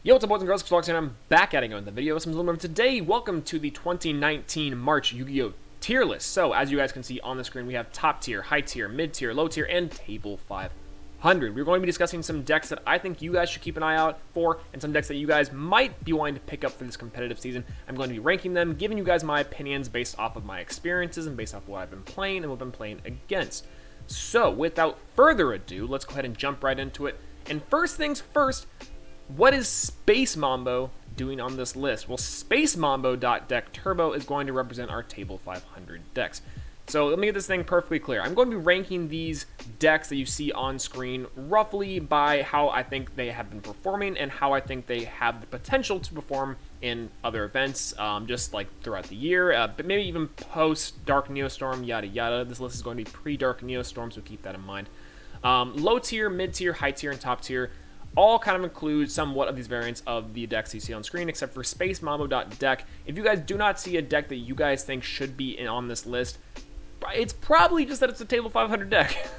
Yo, what's up, boys and girls? SwoleTrain, I'm back at it again with the video. Today, welcome to the 2019 March Yu-Gi-Oh! Tier list. So, as you guys can see on the screen, we have top tier, high tier, mid tier, low tier, and table 500. We're going to be discussing some decks that I think you guys should keep an eye out for, and some decks that you guys might be wanting to pick up for this competitive season. I'm going to be ranking them, giving you guys my opinions based off of my experiences and based off of what I've been playing and what I've been playing against. So, without further ado, let's go ahead and jump right into it. And first things first, what is Space Mambo doing on this list? Well, Space Mambo.deck Turbo is going to represent our Table 500 decks. So let me get this thing perfectly clear. I'm going to be ranking these decks that you see on screen roughly by how I think they have been performing and how I think they have the potential to perform in other events, just like throughout the year, but maybe even post Dark Neostorm, yada yada. This list is going to be pre-Dark Neostorm, so keep that in mind. Low tier, mid tier, high tier, and top tier all kind of include somewhat of these variants of the decks you see on screen, except for Space Mambo.deck. If you guys do not see a deck that you guys think should be on this list, it's probably just that it's a Table 500 deck.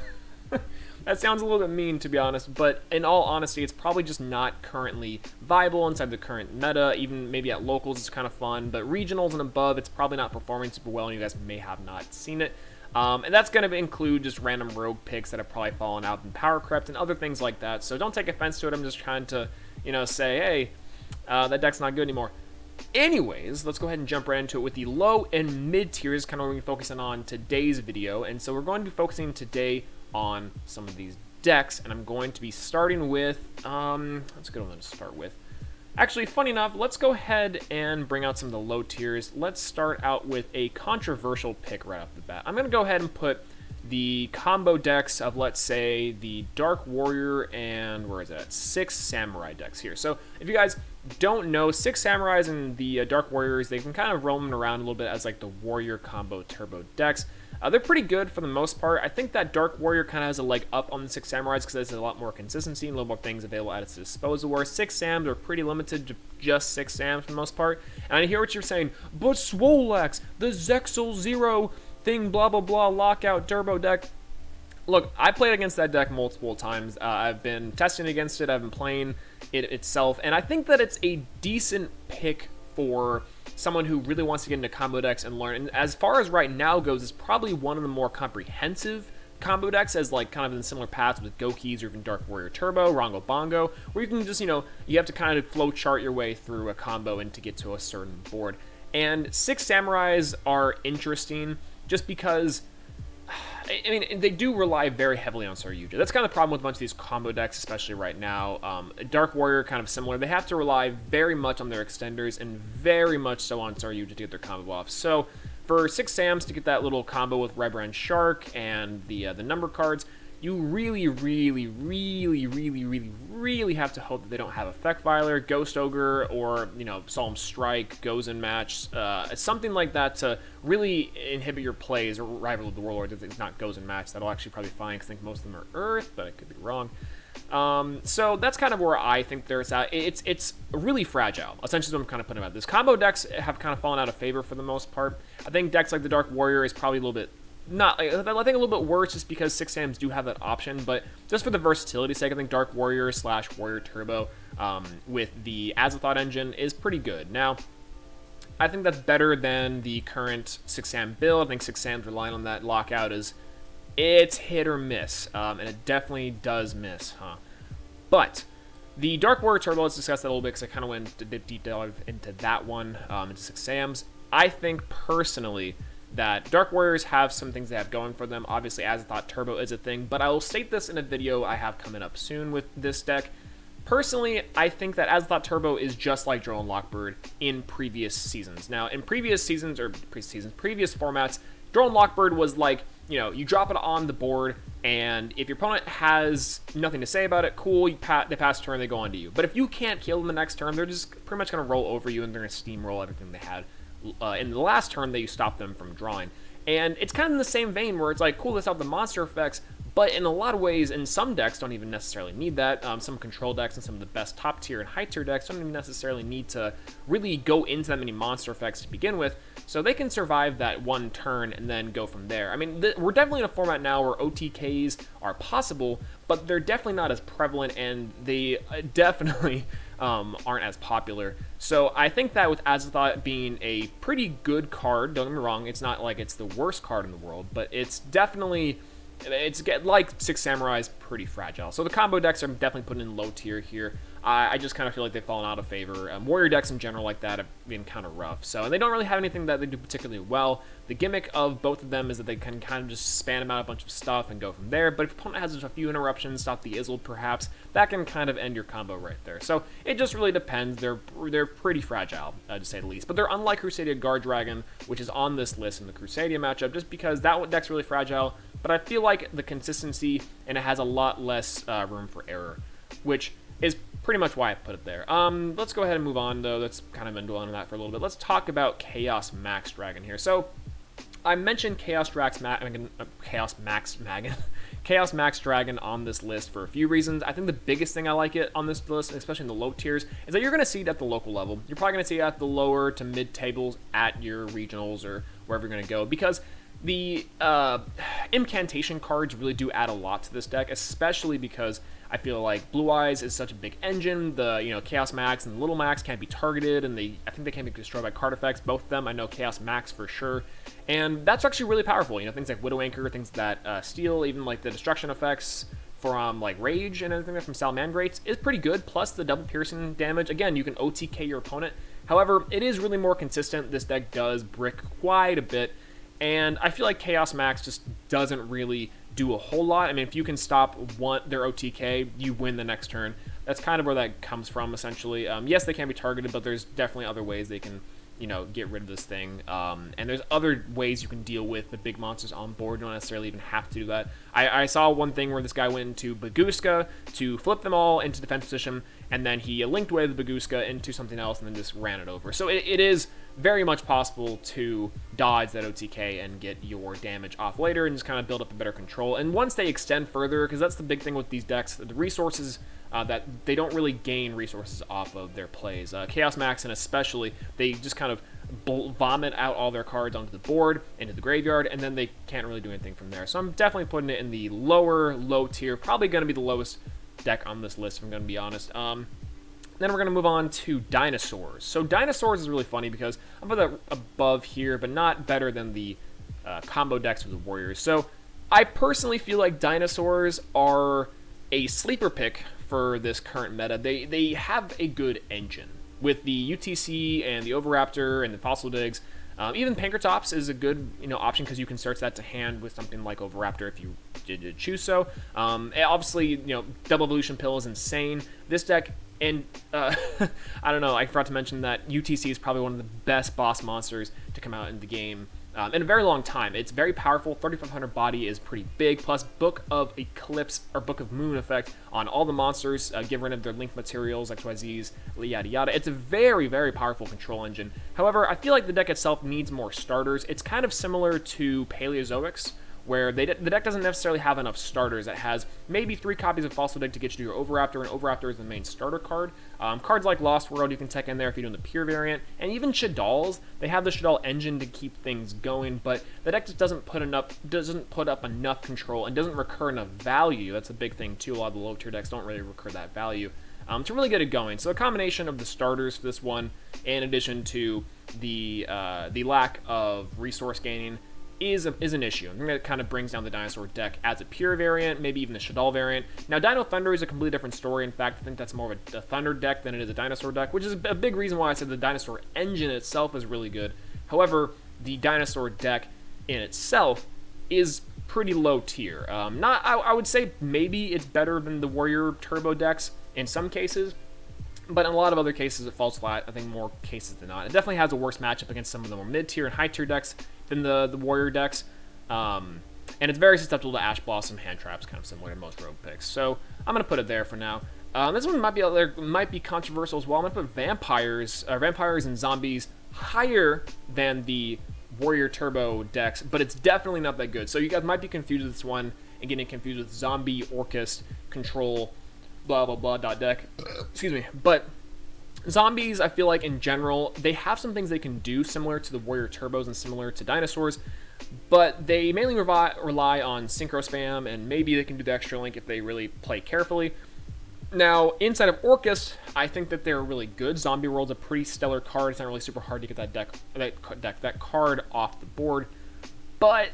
That sounds a little bit mean, to be honest, but in all honesty, it's probably just not currently viable inside the current meta. Even maybe at locals, it's kind of fun, but regionals and above, it's probably not performing super well, and you guys may have not seen it. And that's going to include just random rogue picks that have probably fallen out in Power Crept and other things like that. So don't take offense to it. I'm just trying to, say, hey, that deck's not good anymore. Anyways, let's go ahead and jump right into it with the low and mid tiers, kind of what we're focusing on today's video. And so we're going to be focusing today on some of these decks, and I'm going to be starting with, that's a good one to start with. Actually, funny enough, let's go ahead and bring out some of the low tiers. Let's start out with a controversial pick right off the bat. I'm going to go ahead and put the combo decks of, let's say, the Dark Warrior and, where is it? 6 Samurai decks here. So if you guys don't know, 6 Samurais and the Dark Warriors, they've been kind of roaming around a little bit as like the Warrior combo turbo decks. They're pretty good for the most part. I think that Dark Warrior kind of has a leg up on the 6 Samurais because there's a lot more consistency and a little more things available at its disposal, where 6 Sams are pretty limited to just 6 Sams for the most part. And I hear what you're saying, but Swolelax, the Zexal Zero thing, blah, blah, blah, lockout turbo deck. Look, I played against that deck multiple times. I've been testing against it. I've been playing it itself. And I think that it's a decent pick for someone who really wants to get into combo decks and learn. And as far as right now goes, it's probably one of the more comprehensive combo decks, as like kind of in similar paths with Gokis or even Dark Warrior Turbo, Rongo Bongo, where you can just, you have to kind of flow chart your way through a combo and to get to a certain board. And 6 Samurais are interesting just because, I mean, they do rely very heavily on Saryuja. That's kind of the problem with a bunch of these combo decks, especially right now. Dark Warrior, kind of similar. They have to rely very much on their extenders and very much so on Saryuja to get their combo off. So for 6 Sams to get that little combo with Red Brand Shark and the number cards, you really have to hope that they don't have Effect Viler, Ghost Ogre, or, Solemn Strike, Goes in Match, something like that to really inhibit your plays, or rival with the Warlord if it's not Goes in Match. That'll actually probably be fine, because I think most of them are Earth, but I could be wrong. So that's kind of where I think there's at. It's really fragile, essentially what I'm kind of putting about this. Combo decks have kind of fallen out of favor for the most part. I think decks like the Dark Warrior is probably a little bit I think a little bit worse just because 6 Sams do have that option, but just for the versatility sake, I think Dark Warrior / Warrior Turbo with the Azathoth engine is pretty good. Now, I think that's better than the current 6 Sam build. I think 6 Sam's relying on that lockout it's hit or miss, and it definitely does miss, But the Dark Warrior Turbo, let's discuss that a little bit because I kind of went a bit deep dive into that one, into 6 Sams. I think personally that Dark Warriors have some things they have going for them. Obviously, Azathoth Turbo is a thing, but I will state this in a video I have coming up soon with this deck. Personally, I think that Azathoth Turbo is just like Drone Lockbird in previous seasons. Now, in previous seasons, or previous formats, Drone Lockbird was like, you drop it on the board, and if your opponent has nothing to say about it, cool, they pass turn, they go on to you. But if you can't kill them the next turn, they're just pretty much going to roll over you, and they're going to steamroll everything they had in the last turn that you stopped them from drawing. And it's kind of in the same vein where it's like, cool, let's have the monster effects, but in a lot of ways, and some decks don't even necessarily need that. Some control decks and some of the best top tier and high tier decks don't even necessarily need to really go into that many monster effects to begin with, so they can survive that one turn and then go from there. I mean, we're definitely in a format now where OTKs are possible, but they're definitely not as prevalent, and they definitely aren't as popular. So I think that with Azathoth being a pretty good card, don't get me wrong, it's not like it's the worst card in the world, but it's definitely, it's like Six Samurais, pretty fragile. So the combo decks are definitely put in low tier here. I just kind of feel like they've fallen out of favor. Warrior decks in general like that have been kind of rough. So, and they don't really have anything that they do particularly well. The gimmick of both of them is that they can kind of just span them out a bunch of stuff and go from there. But if your opponent has just a few interruptions, stop the Izzle perhaps, that can kind of end your combo right there. So it just really depends. They're pretty fragile, to say the least. But they're unlike Crusadia Guard Dragon, which is on this list in the Crusadia matchup, just because that deck's really fragile. But I feel like the consistency, and it has a lot less room for error, which is pretty much why I put it there. Let's go ahead and move on, though. That's kind of been dwelling on that for a little bit. Let's talk about Chaos Max Dragon here. So I mentioned Chaos Max Dragon on this list for a few reasons. I think the biggest thing I like it on this list, especially in the low tiers, is that you're going to see it at the local level. You're probably going to see it at the lower to mid tables at your regionals or wherever you're going to go, because the incantation cards really do add a lot to this deck, especially because I feel like Blue Eyes is such a big engine. The Chaos Max and Little Max can't be targeted, and I think they can be destroyed by card effects. Both of them, I know Chaos Max for sure, and that's actually really powerful. Things like Widow Anchor, things that steal, even like the destruction effects from like Rage and everything from Salamangreats is pretty good. Plus the double piercing damage. Again, you can OTK your opponent. However, it is really more consistent. This deck does brick quite a bit, and I feel like Chaos Max just doesn't really do a whole lot. I mean, if you can stop their OTK, you win the next turn. That's kind of where that comes from, essentially. Yes, they can be targeted, but there's definitely other ways they can, get rid of this thing. And there's other ways you can deal with the big monsters on board. You don't necessarily even have to do that. I saw one thing where this guy went into Baguska to flip them all into defense position, and then he linked away the Baguska into something else and then just ran it over. So it is very much possible to dodge that OTK and get your damage off later and just kind of build up a better control. And once they extend further, because that's the big thing with these decks, the resources, that they don't really gain resources off of their plays. Chaos Max, and especially, they just kind of vomit out all their cards onto the board, into the graveyard, and then they can't really do anything from there. So I'm definitely putting it in the low tier, probably going to be the lowest deck on this list, if I'm going to be honest. Then we're going to move on to Dinosaurs. So Dinosaurs is really funny because I'm put that above here, but not better than the combo decks with the Warriors. So I personally feel like Dinosaurs are a sleeper pick for this current meta. They have a good engine with the UTC and the Oviraptor and the Fossil Digs. Even Pankratops is a good option because you can search that to hand with something like Oviraptor if you did choose so. Obviously, Double Evolution Pill is insane. This deck, and I don't know, I forgot to mention that UTC is probably one of the best boss monsters to come out in the game in a very long time. It's very powerful. 3500 body is pretty big, plus Book of Eclipse or Book of Moon effect on all the monsters, get rid of their link materials, XYZs, yada yada. It's a very, very powerful control engine. However, I feel like the deck itself needs more starters. It's kind of similar to Paleozoics, where the deck doesn't necessarily have enough starters. It has maybe 3 copies of Fossil Dig to get you to your Oviraptor, and Oviraptor is the main starter card. Cards like Lost World you can tech in there if you're doing the pure variant, and even Shadalls, they have the Shadal engine to keep things going, but the deck just doesn't put up enough control and doesn't recur enough value. That's a big thing too. A lot of the low tier decks don't really recur that value to really get it going. So a combination of the starters for this one, in addition to the lack of resource gaining, is an issue. I think that kind of brings down the Dinosaur deck as a pure variant, maybe even the Shadal variant. Now, Dino Thunder is a completely different story. In fact, I think that's more of a Thunder deck than it is a Dinosaur deck, which is a big reason why I said the Dinosaur engine itself is really good. However, the Dinosaur deck in itself is pretty low tier. I would say maybe it's better than the Warrior Turbo decks in some cases, but in a lot of other cases it falls flat. I think more cases than not. It definitely has a worse matchup against some of the more mid-tier and high-tier decks than the Warrior decks. And it's very susceptible to Ash Blossom, Hand Traps, kind of similar to most rogue picks. So I'm going to put it there for now. This one might be controversial as well. I'm going to put vampires and zombies higher than the Warrior Turbo decks, but it's definitely not that good. So you guys might be confused with this one and getting confused with Zombie, Orcust, Control, blah, blah, blah, deck. Excuse me. But zombies, I feel like in general, they have some things they can do similar to the Warrior Turbos and similar to Dinosaurs, but they mainly rely on Synchro Spam, and maybe they can do the extra link if they really play carefully. Now, inside of Orcus, I think that they're really good. Zombie World's a pretty stellar card. It's not really super hard to get that card off the board. But,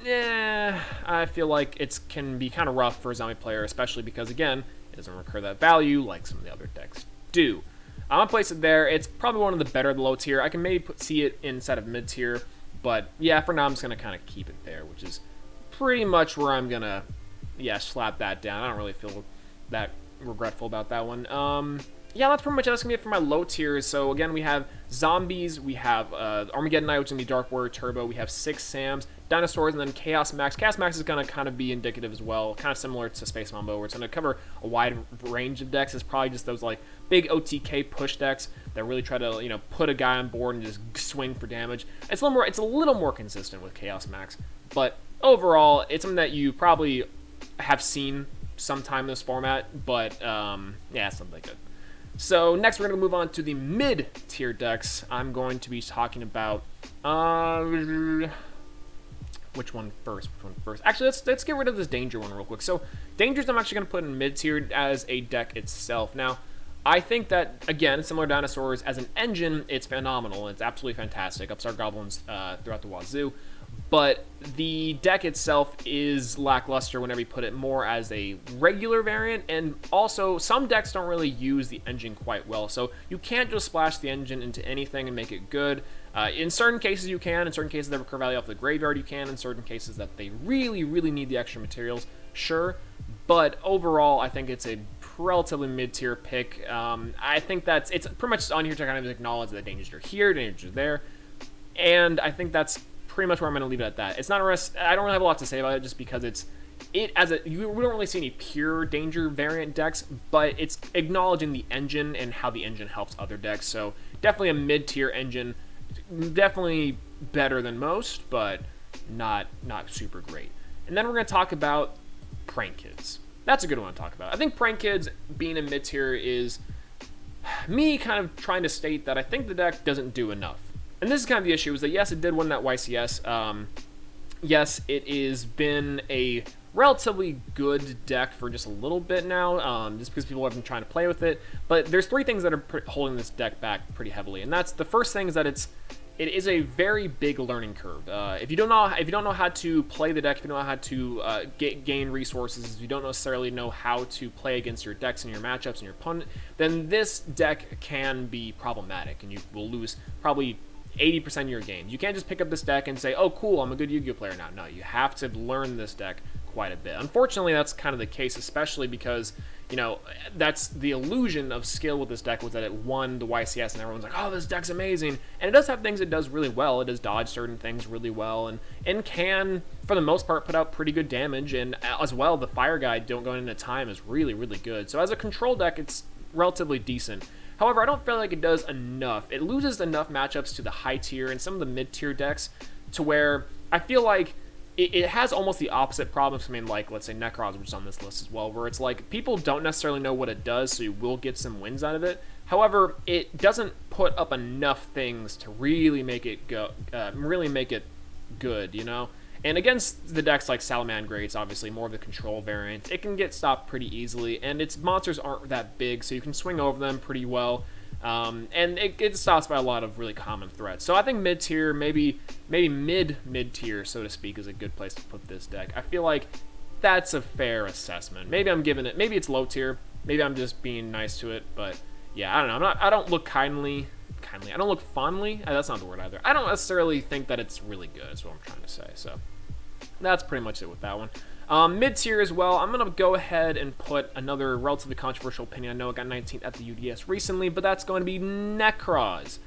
I feel like it can be kind of rough for a zombie player, especially because, again, it doesn't recur that value like some of the other decks do. I'm going to place it there. It's probably one of the better low tier. I can maybe see it inside of mid tier. But, yeah, for now, I'm just going to kind of keep it there, which is pretty much where I'm going to, slap that down. I don't really feel that regretful about that one. Yeah, that's pretty much it. That's gonna be it for my low tiers. So again, we have zombies, we have Armageddon Knight, which is gonna be Dark Warrior Turbo, we have 6 Sams, Dinosaurs, and then Chaos Max. Chaos Max is gonna kind of be indicative as well, kind of similar to Space Mambo, where it's gonna cover a wide range of decks. It's probably just those like big OTK push decks that really try to put a guy on board and just swing for damage. It's a little more consistent with Chaos Max, but overall, it's something that you probably have seen sometime in this format, but yeah, something good. So next we're going to move on to the mid-tier decks. I'm going to be talking about which one first? Actually, let's get rid of this Danger one real quick. So Dangers I'm actually going to put in mid-tier as a deck itself. Now, I think that, again, similar to Dinosaurs, as an engine, it's phenomenal. It's absolutely fantastic. Upstart Goblins throughout the wazoo. But the deck itself is lackluster whenever you put it more as a regular variant, and also some decks don't really use the engine quite well, so you can't just splash the engine into anything and make it good. In certain cases you can, in certain cases that recur value off the graveyard you can, in certain cases that they really, really need the extra materials, sure, but overall I think it's a relatively mid-tier pick. I think it's pretty much on here to kind of acknowledge that dangers are here, dangers are there, and I think that's pretty much where I'm going to leave it at that. It's not a rest. I don't really have a lot to say about it just because we don't really see any pure danger variant decks, but it's acknowledging the engine and how the engine helps other decks. So definitely a mid-tier engine, definitely better than most, but not super great. And then we're going to talk about Prank Kids. That's a good one to talk about. I think Prank Kids being in mid-tier is me kind of trying to state that I think the deck doesn't do enough. And this is kind of the issue, is that yes, it did win that YCS. Yes, it has been a relatively good deck for just a little bit now, just because people have been trying to play with it. But there's 3 things that are holding this deck back pretty heavily, and that's the first thing is that it is a very big learning curve. If you don't know how to play the deck, if you don't know how to gain resources, if you don't necessarily know how to play against your decks and your matchups and your opponent, then this deck can be problematic, and you will lose probably 80% of your games. You can't just pick up this deck and say, oh cool, I'm a good Yu-Gi-Oh player now. No, you have to learn this deck quite a bit. Unfortunately, that's kind of the case, especially because, that's the illusion of skill with this deck, was that it won the YCS and everyone's like, oh, this deck's amazing. And it does have things it does really well. It does dodge certain things really well and can, for the most part, put out pretty good damage. And as well, the Fire Guide, Don't Go Into Time, is really, really good. So as a control deck, it's relatively decent. However, I don't feel like it does enough. It loses enough matchups to the high tier and some of the mid-tier decks to where I feel like it has almost the opposite problems. I mean, like, let's say Necros, which is on this list as well, where it's like people don't necessarily know what it does, so you will get some wins out of it. However, it doesn't put up enough things to really make it good, And against the decks like Salamangreat, it's obviously more of the control variant. It can get stopped pretty easily, and its monsters aren't that big, so you can swing over them pretty well. And it gets stopped by a lot of really common threats. So I think mid-tier, maybe mid-tier, so to speak, is a good place to put this deck. I feel like that's a fair assessment. Maybe it's low tier. Maybe I'm just being nice to it, but yeah, I don't know. I don't look kindly. I don't look fondly. That's not the word either. I don't necessarily think that it's really good, is what I'm trying to say. So that's pretty much it with that one. Mid-tier as well, I'm going to go ahead and put another relatively controversial opinion. I know it got 19th at the UDS recently, but that's going to be Necros.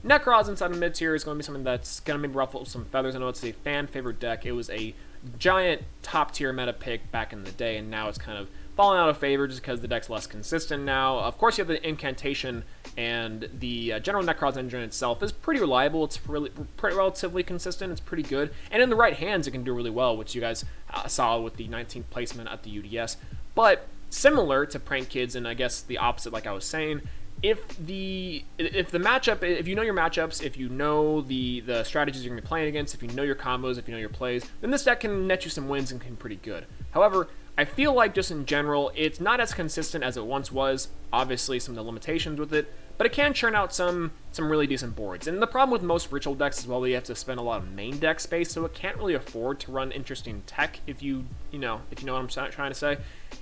Necros inside of mid-tier is going to be something that's going to maybe ruffle some feathers. I know it's a fan-favorite deck. It was a giant top-tier meta pick back in the day, and now it's kind of fallen out of favor just because the deck's less consistent now. Of course, you have the incantation, and the general Necros engine itself is pretty reliable. It's pretty relatively consistent. It's pretty good. And in the right hands, it can do really well, which you guys saw with the 19th placement at the UDS. But similar to Prank Kids, and I guess the opposite, like I was saying, if you know your matchups, if you know the strategies you're going to be playing against, if you know your combos, if you know your plays, then this deck can net you some wins and can be pretty good. However, I feel like just in general, it's not as consistent as it once was. Obviously, some of the limitations with it, but it can churn out some really decent boards. And the problem with most ritual decks is, well, you have to spend a lot of main deck space, so it can't really afford to run interesting tech, if you know what I'm trying to say.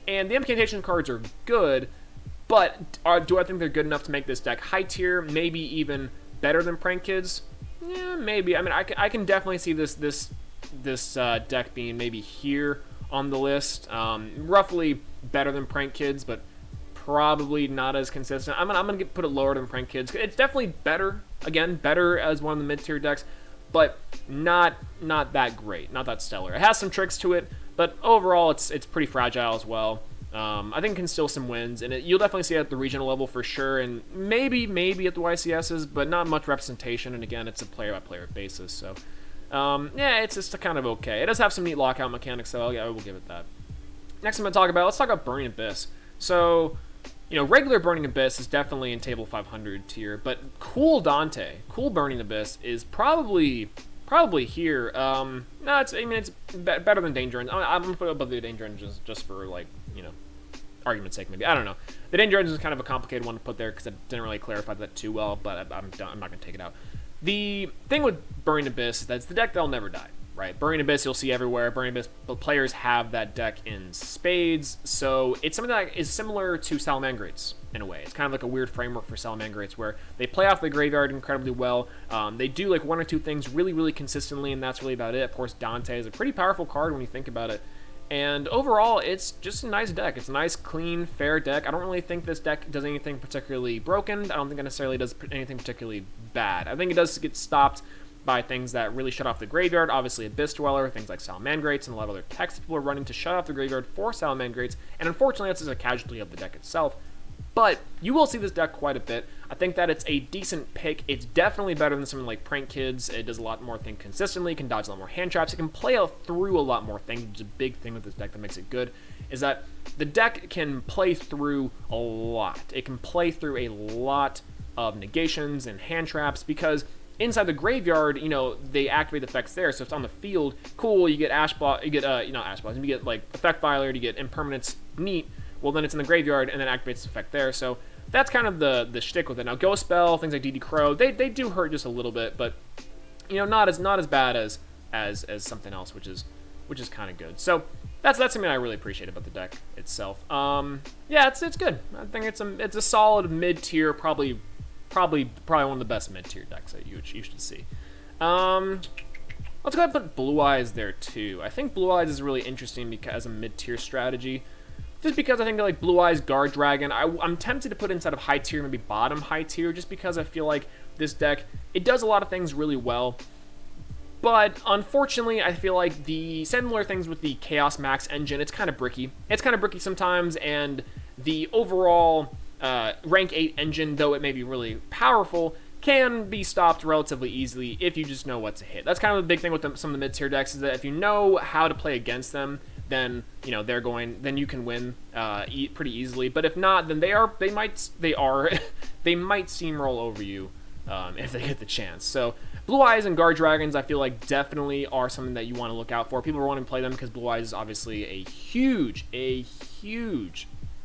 And the incantation cards are good, but do I think they're good enough to make this deck high tier, maybe even better than Prank Kids? Yeah, maybe. I mean, I can definitely see this deck being maybe here on the list, roughly better than Prank Kids, but probably not as consistent. I'm gonna put it lower than Prank Kids. It's definitely better. Again, better as one of the mid-tier decks, but not that great, not that stellar. It has some tricks to it, but overall, it's pretty fragile as well. I think it can steal some wins, and you'll definitely see it at the regional level for sure, and maybe at the YCSs, but not much representation. And again, it's a player-by-player basis, so yeah, it's just kind of okay. It does have some neat lockout mechanics, so I will give it that. Next, let's talk about Burning Abyss. So, regular Burning Abyss is definitely in table 500 tier, but Cool Burning Abyss is probably here. No, it's better than Danger Engine. I'm gonna put it above the Danger Engines just for, like, argument's sake, maybe. I don't know. The Danger Engine is kind of a complicated one to put there because I didn't really clarify that too well, but I'm not gonna take it out. The thing with Burning Abyss is that it's the deck that'll never die, right? Burning Abyss you'll see everywhere. Burning Abyss, but players have that deck in spades, so it's something that is similar to Salamangrates in a way. It's kind of like a weird framework for Salamangrates where they play off the graveyard incredibly well. They do like one or two things really consistently, and that's really about it. Of course, Dante is a pretty powerful card when you think about it. And overall, it's just a nice deck. It's a nice, clean, fair deck. I don't really think this deck does anything particularly broken. I don't think it necessarily does anything particularly bad. I think it does get stopped by things that really shut off the graveyard. Obviously, Abyss Dweller, things like Salamangrates, and a lot of other techs people are running to shut off the graveyard for Salamangrates. And unfortunately, that's just a casualty of the deck itself. But you will see this deck quite a bit. I think that it's a decent pick. It's definitely better than something like Prank Kids. It does a lot more things consistently, can dodge a lot more hand traps. It can play through a lot more things, which is a big thing with this deck that makes it good, is that the deck can play through a lot. It can play through a lot of negations and hand traps because inside the graveyard, they activate the effects there. So if it's on the field, cool, you get you get like Effect Violator, you get Impermanence, neat. Well, then it's in the graveyard, and then activates the effect there. So that's kind of the shtick with it. Now, Ghost Spell, things like DD Crow, they do hurt just a little bit, but not as bad as something else, which is kind of good. So that's something I really appreciate about the deck itself. Yeah, it's good. I think it's a solid mid tier, probably one of the best mid tier decks that you should see. Let's go ahead and put Blue Eyes there too. I think Blue Eyes is really interesting because as a mid tier strategy. Just because I think like Blue Eyes, Guard Dragon, I'm tempted to put inside of high tier, maybe bottom high tier, just because I feel like this deck, it does a lot of things really well. But unfortunately, I feel like the similar things with the Chaos Max engine, it's kind of bricky. It's kind of bricky sometimes, and the overall rank 8 engine, though it may be really powerful, can be stopped relatively easily if you just know what to hit. That's kind of the big thing with some of the mid-tier decks, is that if you know how to play against them, then then you can win pretty easily. But if not, then they might steamroll over you if they get the chance. So Blue Eyes and Guard Dragons, I feel like definitely are something that you want to look out for. People are wanting to play them because Blue Eyes is obviously a huge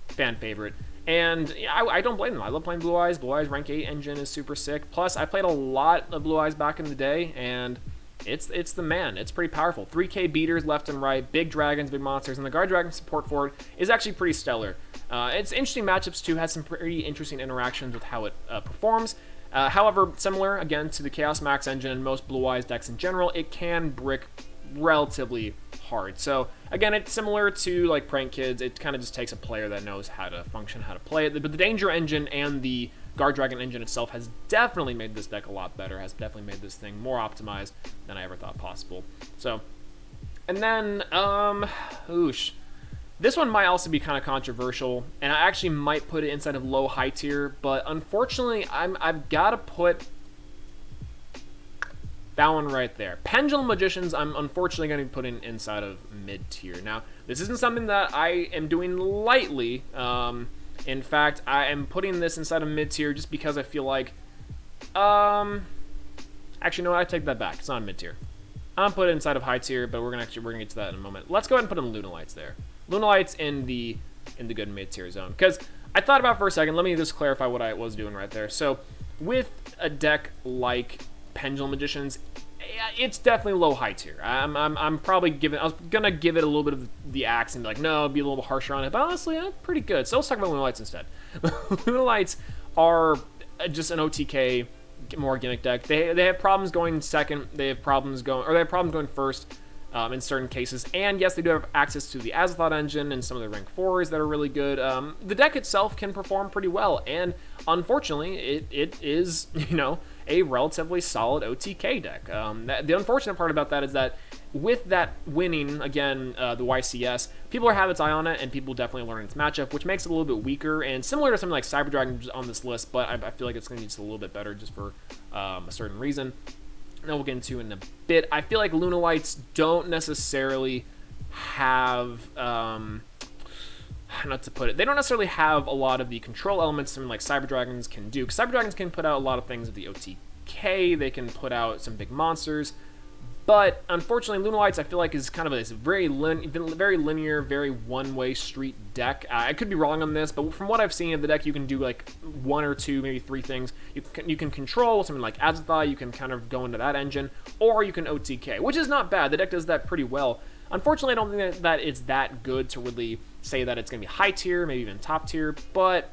fan favorite. And I don't blame them. I love playing Blue Eyes. Blue Eyes rank 8 engine is super sick. Plus, I played a lot of Blue Eyes back in the day, and it's the man. It's pretty powerful. 3k beaters left and right, big dragons, big monsters, and the Guard Dragon support for it is actually pretty stellar. It's interesting matchups too, has some pretty interesting interactions with how it performs. However, similar, again, to the Chaos Max engine and most Blue Eyes decks in general, it can brick relatively hard. So, again, it's similar to, like, Prank Kids. It kind of just takes a player that knows how to function, how to play it. But the Danger engine and the Guard Dragon engine itself has definitely made this deck a lot better, has definitely made this thing more optimized than I ever thought possible. So, and then, oosh. This one might also be kind of controversial, and I actually might put it inside of low-high tier, but unfortunately, I've got to put that one right there. Pendulum Magicians, I'm unfortunately going to be putting inside of mid-tier. Now, this isn't something that I am doing lightly. In fact, I am putting this inside of mid-tier just because I feel like, actually, no, I take that back. It's not mid-tier. I'm going to put it inside of high tier, but we're gonna get to that in a moment. Let's go ahead and put in Lunalights there. Lunalights in the good mid-tier zone. Because I thought about it for a second. Let me just clarify what I was doing right there. So with a deck like Pendulum Magicians, it's definitely low high tier. I'm probably giving. I was gonna give it a little bit of the axe and be like, no, be a little harsher on it. But honestly, pretty good. So let's talk about Lunalights instead. Lunalights are just an OTK, more gimmick deck. They have problems going second. They have problems going first. In certain cases, and yes, they do have access to the Azathoth engine and some of the rank 4s that are really good. The deck itself can perform pretty well, and unfortunately, it is, you know, a relatively solid OTK deck. The unfortunate part about that is that with that winning, again, the YCS, people are having its eye on it, and people definitely learn its matchup, which makes it a little bit weaker, and similar to something like Cyber Dragon on this list, but I feel like it's going to be just a little bit better just for a certain reason. That we'll get into in a bit. I feel like Lunalights don't necessarily have, not to put it, they don't necessarily have a lot of the control elements something like Cyber Dragons can do. Cyber Dragons can put out a lot of things with the OTK, they can put out some big monsters, but unfortunately Lunalights I feel like is kind of a very linear, very one-way street deck. I could be wrong on this, but from what I've seen of the deck, you can do like 1 or 2, maybe 3 things. You can control something like Azathoth, you can kind of go into that engine, or you can OTK, which is not bad. The deck does that pretty well. Unfortunately, I don't think that it's that good to really say that it's going to be high tier, maybe even top tier, but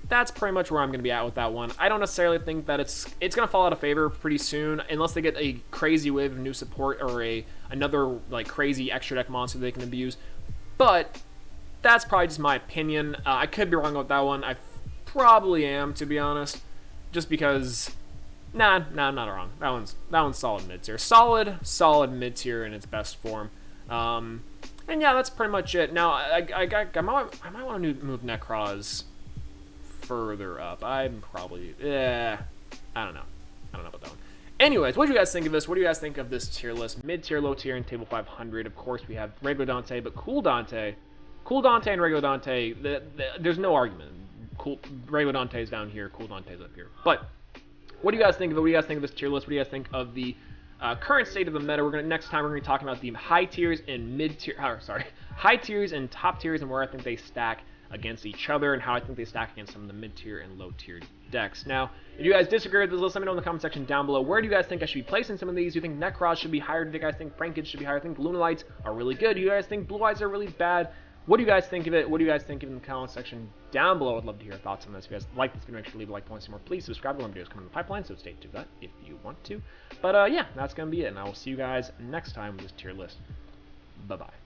that's pretty much where I'm going to be at with that one. I don't necessarily think that it's going to fall out of favor pretty soon, unless they get a crazy wave of new support or another like crazy extra deck monster they can abuse. But that's probably just my opinion. I could be wrong with that one. I probably am, to be honest, just because. Nah, I'm not wrong. That one's solid mid tier. Solid mid tier in its best form. And yeah, that's pretty much it. Now I might want to move Necroz further up. I'm probably, I don't know about that one. Anyways, what do you guys think of this? What do you guys think of this tier list? Mid tier, low tier, and table 500. Of course, we have regular Dante, but cool Dante and regular Dante, there's no argument. Regular Dante's down here, cool Dante's up here. But what do you guys think of it? What do you guys think of this tier list? What do you guys think of the current state of the meta? Next time we're gonna be talking about the high tiers and high tiers and top tiers, and where I think they stack against each other, and how I think they stack against some of the mid-tier and low-tier decks. Now, if you guys disagree with this list, let me know in the comment section down below. Where do you guys think I should be placing some of these? Do you think Necroz should be higher? Do you guys think Frankage should be higher? I think Lunalights are really good. Do you guys think Blue Eyes are really bad? What do you guys think of it? What do you guys think of it in the comment section down below? I'd love to hear your thoughts on this. If you guys like this video, make sure to leave a like, want to see more. Please subscribe to videos coming in the pipeline, so stay tuned to that if you want to. But yeah, that's going to be it, and I will see you guys next time with this tier list. Bye-bye.